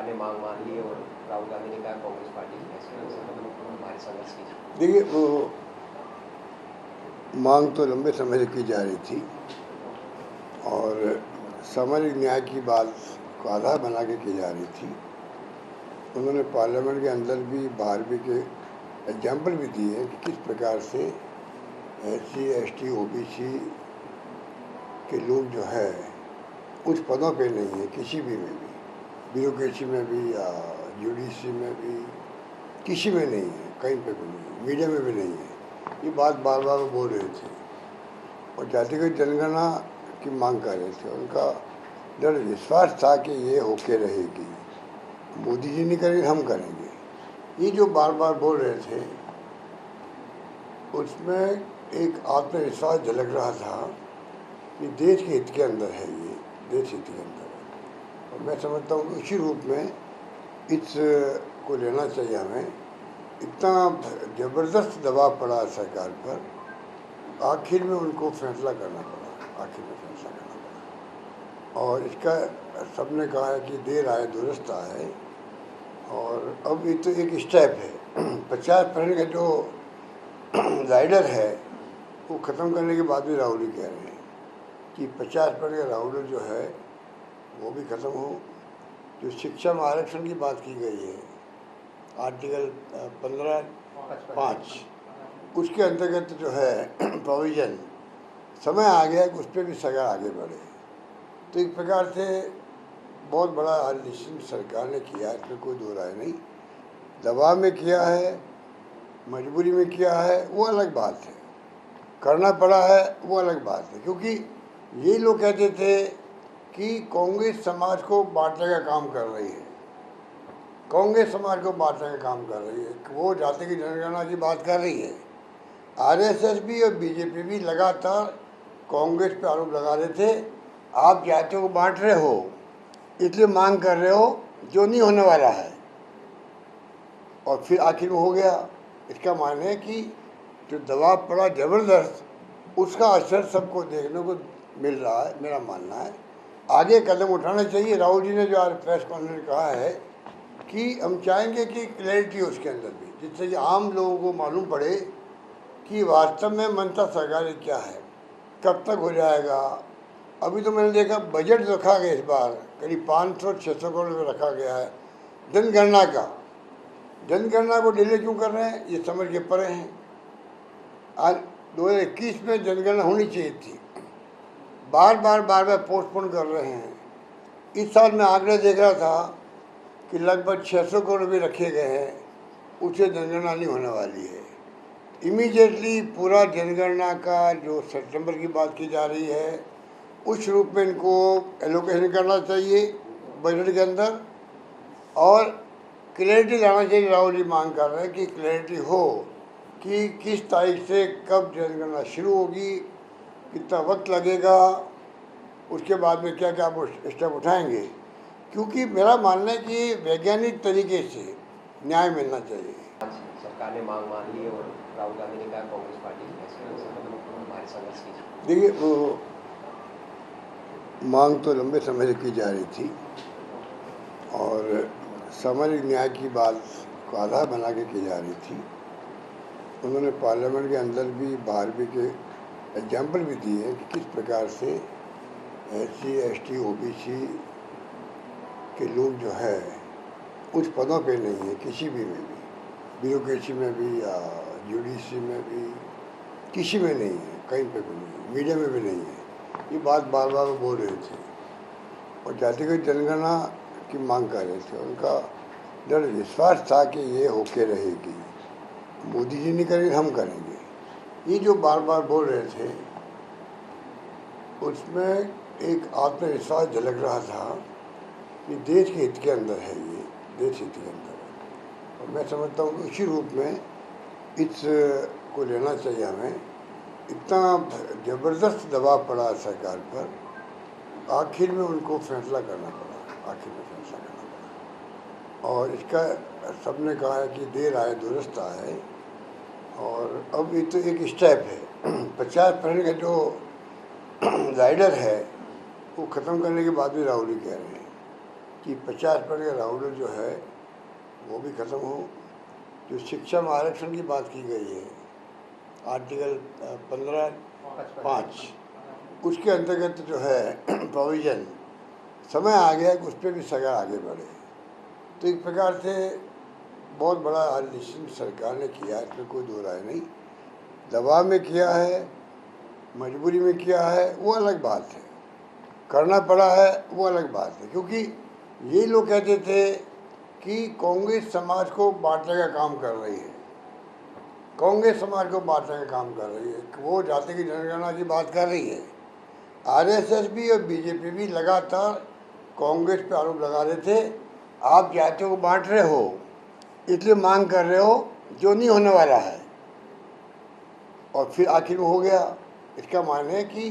सरकार ने मांग मान ली और राहुल गांधी ने कहा कांग्रेस पार्टी हमारे संघर्ष की। देखिए, वो मांग तो लंबे समय से की जा रही थी और सामाजिक न्याय की बात को आधार बना के की जा रही थी। उन्होंने पार्लियामेंट के अंदर भी बाहर भी के एग्जाम्पल भी दिए कि किस प्रकार से SC ST OBC के लोग जो है उच्च पदों पे नहीं है, किसी भी में भी, ब्यूरोक्रेसी में भी या जुडिशरी में भी, किसी में नहीं है, कहीं पे भी नहीं है, मीडिया में भी नहीं है। ये बात बार बार वो बोल रहे थे और जातिगत जनगणना की मांग कर रहे थे। उनका दृढ़ विश्वास था कि ये होके रहेगी, मोदी जी नहीं करेंगे, हम करेंगे। ये जो बार बार बोल रहे थे उसमें एक आत्मविश्वास झलक रहा था कि देश के हित के अंदर है, ये देश हित के अंदर है। और मैं समझता हूँ कि इसी रूप में इस को लेना चाहिए हमें। इतना ज़बरदस्त दबाव पड़ा सरकार पर, आखिर में उनको फैसला करना पड़ा, आखिर में फैसला करना पड़ा। और इसका सबने कहा है कि देर आए दुरुस्त आए। और अब ये तो एक स्टेप है। 50% का जो राइडर है वो ख़त्म करने के बाद भी राहुल ही कह रहे हैं कि 50% का राहुल जो है वो भी ख़त्म हो। जो शिक्षा में आरक्षण की बात की गई है, आर्टिकल 15(5), उसके अंतर्गत जो है प्रोविज़न, समय आ गया कि उस पर भी सरकार आगे बढ़े। तो एक प्रकार से बहुत बड़ा डिसीजन सरकार ने किया है, इसमें कोई दो राय नहीं। दबाव में किया है, मजबूरी में किया है, वो अलग बात है। करना पड़ा है, वो अलग बात है। क्योंकि ये लोग कहते थे कि कांग्रेस समाज को बांटने का काम कर रही है, कांग्रेस समाज को बांटने का काम कर रही है, वो जाति की जनगणना की बात कर रही है। RSS भी और BJP भी लगातार कांग्रेस पे आरोप लगा रहे थे, आप जातियों को बांट रहे हो, इसलिए मांग कर रहे हो जो नहीं होने वाला है। और फिर आखिर में हो गया। इसका माने है कि जो दबाव पड़ा ज़बरदस्त, उसका असर सबको देखने को मिल रहा है। मेरा मानना है आगे कदम उठाना चाहिए। राहुल जी ने जो आज प्रेस कॉन्फ्रेंस में कहा है कि हम चाहेंगे कि क्लैरिटी हो उसके अंदर भी, जिससे कि आम लोगों को मालूम पड़े कि वास्तव में मनसा सरकारी क्या है, कब तक हो जाएगा। अभी तो मैंने देखा बजट रखा गया इस बार करीब 500-600 करोड़ रुपये रखा गया है जनगणना का। जनगणना को डिले क्यों कर रहे हैं, ये समझ के परे हैं। आज 2021 में जनगणना होनी चाहिए थी, बार बार पोस्टपोन कर रहे हैं। इस साल मैं आंकड़े देख रहा था कि लगभग 600 करोड़ रुपये रखे गए हैं, उससे जनगणना नहीं होने वाली है। इमीडिएटली पूरा जनगणना का जो सितंबर की बात की जा रही है, उस रूप में इनको एलोकेशन करना चाहिए बजट के अंदर और क्लैरिटी लाना चाहिए। राहुल जी मांग कर रहे हैं कि क्लैरिटी हो कि किस तारीख से कब जनगणना शुरू होगी, कितना वक्त लगेगा, उसके बाद में क्या क्या स्टेप उठाएंगे। क्योंकि मेरा मानना है कि वैज्ञानिक तरीके से न्याय मिलना चाहिए। सरकार ने मांग मान ली और राहुल गांधी ने कहा कांग्रेस पार्टी हमारे संघर्ष की। देखिए, वो मांग तो लंबे समय से की जा रही थी और सामाजिक न्याय की बात को आधार बना के की जा रही थी। उन्होंने पार्लियामेंट के अंदर भी बाहर भी के एग्जाम्पल भी दिए कि किस प्रकार से SC ST OBC के लोग जो है उच्च पदों पे नहीं है, किसी भी में भी, ब्यूरोक्रेसी में भी या जुडिशरी में भी, किसी में नहीं है, कहीं पे भी नहीं है, मीडिया में भी नहीं है। ये बात बार बार वो बोल रहे थे और जातिगत जनगणना की मांग कर रहे थे। उनका दृढ़ विश्वास था कि ये होके रहेगी, मोदी जी नहीं करेंगे, हम करेंगे। ये जो बार बार बोल रहे थे उसमें एक आत्मविश्वास झलक रहा था कि देश के हित के अंदर है, ये देश हित के अंदर है। और मैं समझता हूँ कि इसी रूप में इस को लेना चाहिए हमें। इतना ज़बरदस्त दबाव पड़ा सरकार पर, आखिर में उनको फैसला करना पड़ा, आखिर में फैसला करना पड़ा। और इसका सबने कहा है कि देर आए दुरुस्त आए। और अब ये तो एक स्टेप है। 50% का जो राइडर है वो ख़त्म करने के बाद भी राहुल ही कह रहे हैं कि 50% का राउंड जो है वो भी ख़त्म हो। जो शिक्षा में आरक्षण की बात की गई है आर्टिकल 15(5) उसके अंतर्गत जो है प्रोविज़न समय आ गया कि उस पर भी सरकार आगे बढ़े। तो एक प्रकार से बहुत बड़ा डिसीजन सरकार ने किया है, इसमें कोई दो राय नहीं। दबाव में किया है, मजबूरी में किया है, वो अलग बात है। करना पड़ा है, वो अलग बात है। क्योंकि ये लोग कहते थे कि कांग्रेस समाज को बांटने का काम कर रही है, कांग्रेस समाज को बांटने का काम कर रही है, वो जाति की जनगणना की बात कर रही है। आरएसएस भी और बीजेपी भी लगातार कांग्रेस पे आरोप लगा रहे थे, आप जातियों को बांट रहे हो, इसलिए मांग कर रहे हो जो नहीं होने वाला है। और फिर आखिर में हो गया। इसका माने है कि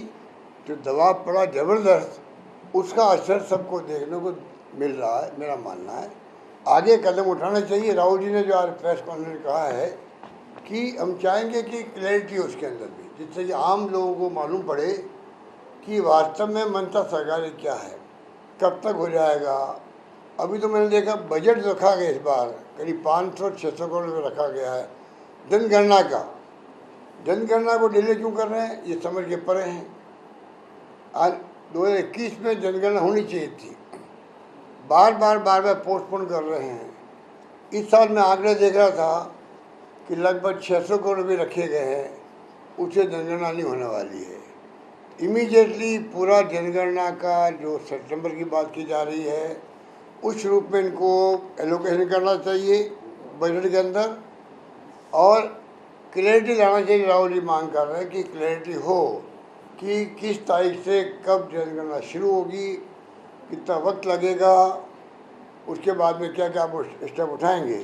जो दबाव पड़ा ज़बरदस्त, उसका असर सबको देखने को मिल रहा है। मेरा मानना है आगे कदम उठाना चाहिए। राहुल जी ने जो आज प्रेस कॉन्फ्रेंस में कहा है कि हम चाहेंगे कि क्लैरिटी हो उसके अंदर भी, जिससे कि आम लोगों को मालूम पड़े कि वास्तव में मनसा सरकार क्या है, कब तक हो जाएगा। अभी तो मैंने देखा बजट रखा गया इस बार करीब 500-600 करोड़ रुपये रखा गया है जनगणना का। जनगणना को डिले क्यों कर रहे हैं, ये समझ के परे हैं। आज 2021 में जनगणना होनी चाहिए थी, बार बार पोस्टपोन कर रहे हैं। इस साल मैं आंकड़े देख रहा था कि लगभग 600 करोड़ रुपये रखे गए हैं, उससे जनगणना नहीं होने वाली है। इमीडिएटली पूरा जनगणना का जो सितंबर की बात की जा रही है उस रूप में इनको एलोकेशन करना चाहिए बजट के अंदर, और क्लैरिटी लाना चाहिए। राहुल जी मांग कर रहे हैं कि क्लैरिटी हो कि किस तारीख से कब जनगणना शुरू होगी, कितना वक्त लगेगा, उसके बाद में क्या क्या स्टेप उठाएंगे।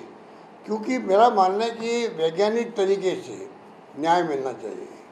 क्योंकि मेरा मानना है कि वैज्ञानिक तरीके से न्याय मिलना चाहिए।